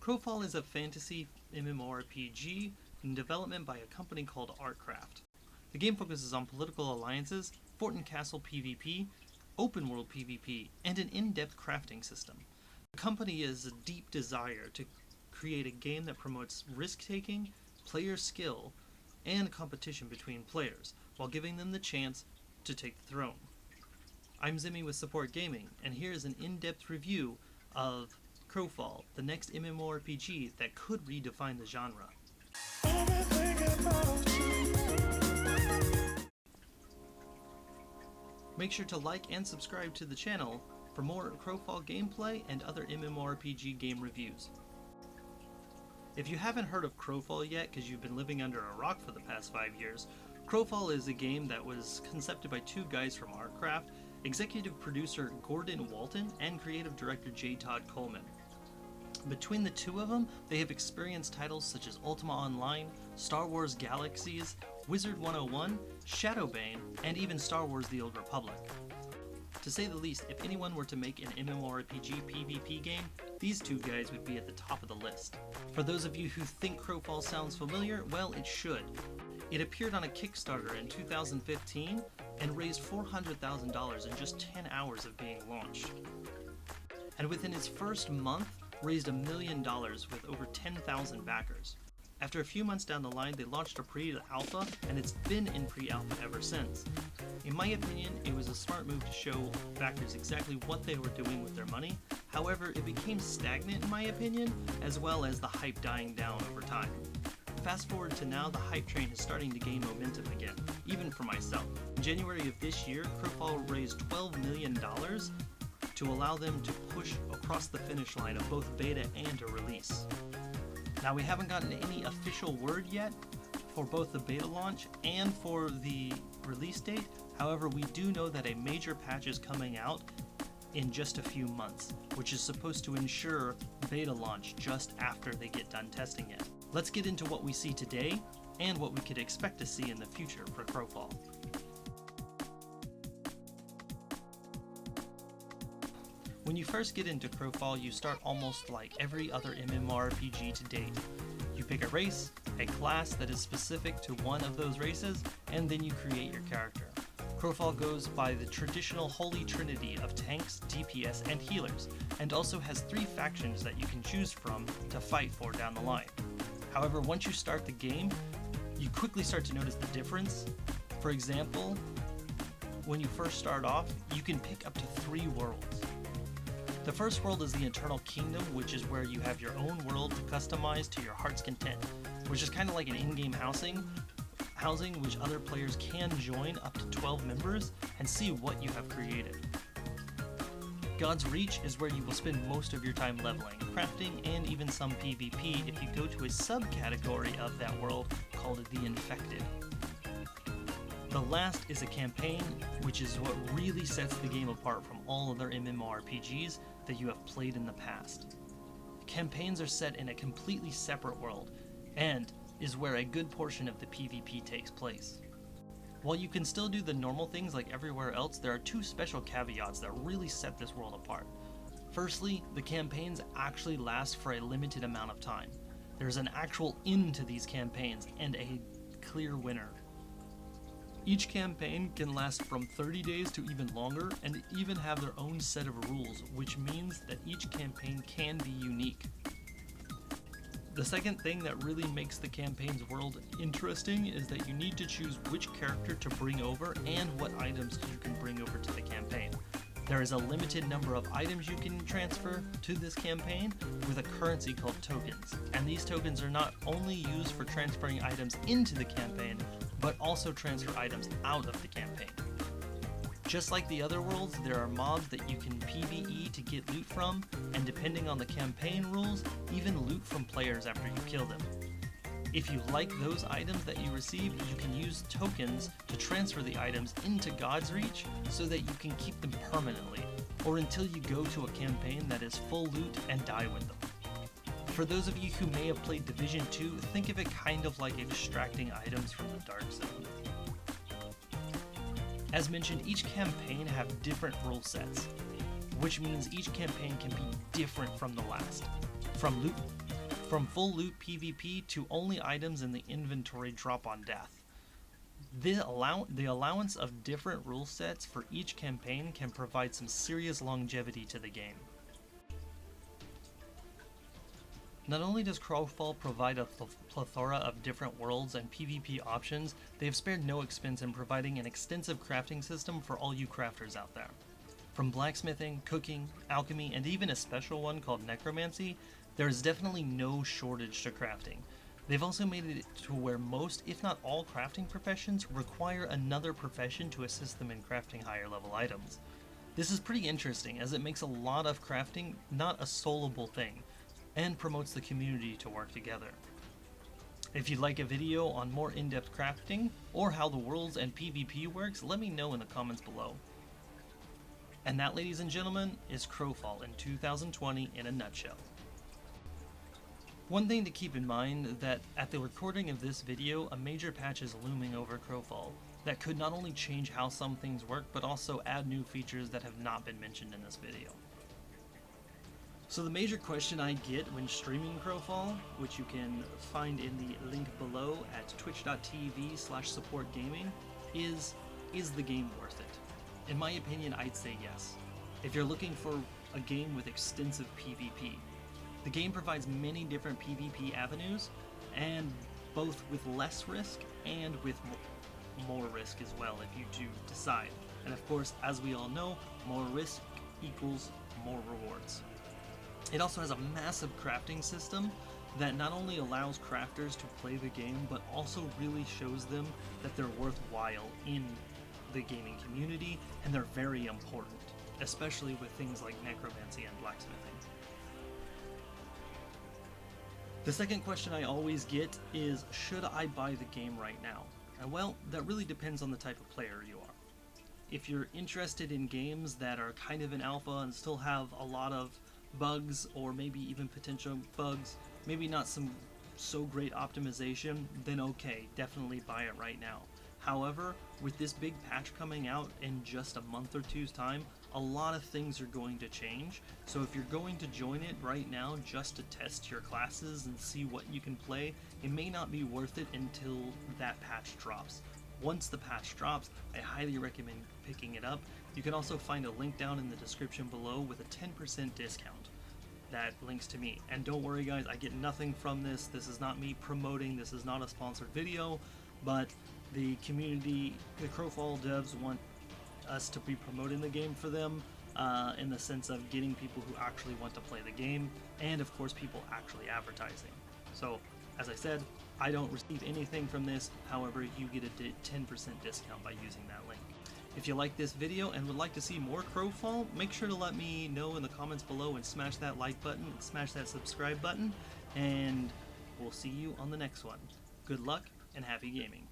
Crowfall is a fantasy MMORPG in development by a company called ArtCraft. The game focuses on political alliances, fort and castle PvP, open world PvP, and an in-depth crafting system. The company has a deep desire to create a game that promotes risk-taking, player skill, and competition between players, while giving them the chance to take the throne. I'm Zimmy with Support Gaming, and here's an in-depth review of Crowfall, the next MMORPG that could redefine the genre. Make sure to like and subscribe to the channel for more Crowfall gameplay and other MMORPG game reviews. If you haven't heard of Crowfall yet because you've been living under a rock for the past 5 years, Crowfall is a game that was concepted by two guys from ArtCraft, executive producer Gordon Walton and creative director J. Todd Coleman. Between the two of them, they have experienced titles such as Ultima Online, Star Wars Galaxies, Wizard 101, Shadowbane, and even Star Wars The Old Republic. To say the least, if anyone were to make an MMORPG PvP game, these two guys would be at the top of the list. For those of you who think Crowfall sounds familiar, well, it should. It appeared on a Kickstarter in 2015 and raised $400,000 in just 10 hours of being launched. And within its first month, raised $1 million with over 10,000 backers. After a few months down the line, they launched a pre-alpha, and it's been in pre-alpha ever since. In my opinion, it was a smart move to show backers exactly what they were doing with their money. However, it became stagnant in my opinion, as well as the hype dying down over time. Fast forward to now, the hype train is starting to gain momentum again, even for myself. In January of this year, Crowfall raised $12 million to allow them to push across the finish line of both beta and a release. Now, we haven't gotten any official word yet for both the beta launch and for the release date. However, we do know that a major patch is coming out in just a few months, which is supposed to ensure beta launch just after they get done testing it. Let's get into what we see today and what we could expect to see in the future for Crowfall. When you first get into Crowfall, you start almost like every other MMORPG to date. You pick a race, a class that is specific to one of those races, and then you create your character. Crowfall goes by the traditional holy trinity of tanks, DPS, and healers, and also has 3 factions that you can choose from to fight for down the line. However, once you start the game, you quickly start to notice the difference. For example, when you first start off, you can pick up to 3 worlds. The first world is the Eternal Kingdom, which is where you have your own world to customize to your heart's content, which is kind of like an in-game housing which other players can join up to 12 members and see what you have created. God's Reach is where you will spend most of your time leveling, crafting, and even some PvP if you go to a subcategory of that world called the Infected. The last is a campaign, which is what really sets the game apart from all other MMORPGs that you have played in the past. Campaigns are set in a completely separate world, and is where a good portion of the PvP takes place. While you can still do the normal things like everywhere else, there are 2 special caveats that really set this world apart. Firstly, the campaigns actually last for a limited amount of time. There's an actual end to these campaigns, and a clear winner. Each campaign can last from 30 days to even longer, and even have their own set of rules, which means that each campaign can be unique. The second thing that really makes the campaign's world interesting is that you need to choose which character to bring over and what items you can bring over to the campaign. There is a limited number of items you can transfer to this campaign with a currency called tokens, and these tokens are not only used for transferring items into the campaign, but also transfer items out of the campaign. Just like the other worlds, there are mobs that you can PvE to get loot from, and depending on the campaign rules, even loot from players after you kill them. If you like those items that you receive, you can use tokens to transfer the items into God's Reach so that you can keep them permanently, or until you go to a campaign that is full loot and die with them. For those of you who may have played Division 2, think of it kind of like extracting items from the Dark Zone. As mentioned, each campaign have different rule sets, which means each campaign can be different from the last. From loot from full loot PvP to only items in the inventory drop on death. The allowance of different rule sets for each campaign can provide some serious longevity to the game. Not only does Crowfall provide a plethora of different worlds and PvP options, they have spared no expense in providing an extensive crafting system for all you crafters out there. From blacksmithing, cooking, alchemy, and even a special one called necromancy, there is definitely no shortage to crafting. They've also made it to where most, if not all, crafting professions require another profession to assist them in crafting higher level items. This is pretty interesting, as it makes a lot of crafting not a soloable thing, and promotes the community to work together. If you'd like a video on more in-depth crafting, or how the worlds and PvP works, let me know in the comments below. And that, ladies and gentlemen, is Crowfall in 2020 in a nutshell. One thing to keep in mind that at the recording of this video, a major patch is looming over Crowfall that could not only change how some things work, but also add new features that have not been mentioned in this video. So the major question I get when streaming Crowfall, which you can find in the link below at twitch.tv/supportgaming, is the game worth it? In my opinion, I'd say yes. If you're looking for a game with extensive PvP, the game provides many different PvP avenues, and both with less risk and with more risk as well if you do decide. And of course, as we all know, more risk equals more rewards. It also has a massive crafting system that not only allows crafters to play the game, but also really shows them that they're worthwhile in the gaming community, and they're very important, especially with things like necromancy and blacksmithing. The second question I always get is, should I buy the game right now? And well, that really depends on the type of player you are. If you're interested in games that are kind of in alpha and still have a lot of bugs, or maybe even potential bugs, maybe not some so great optimization, then okay, definitely buy it right now. However, with this big patch coming out in just a month or two's time, a lot of things are going to change. So if you're going to join it right now just to test your classes and see what you can play, it may not be worth it until that patch drops. Once the patch drops, I highly recommend picking it up. You can also find a link down in the description below with a 10% discount that links to me. And don't worry guys, I get nothing from this. This is not me promoting, this is not a sponsored video, but the community, the Crowfall devs want us to be promoting the game for them in the sense of getting people who actually want to play the game, and of course people actually advertising. So as I said, I don't receive anything from this, however you get a 10% discount by using that link. If you like this video and would like to see more Crowfall, make sure to let me know in the comments below and smash that like button and smash that subscribe button, and we'll see you on the next one. Good luck and happy gaming.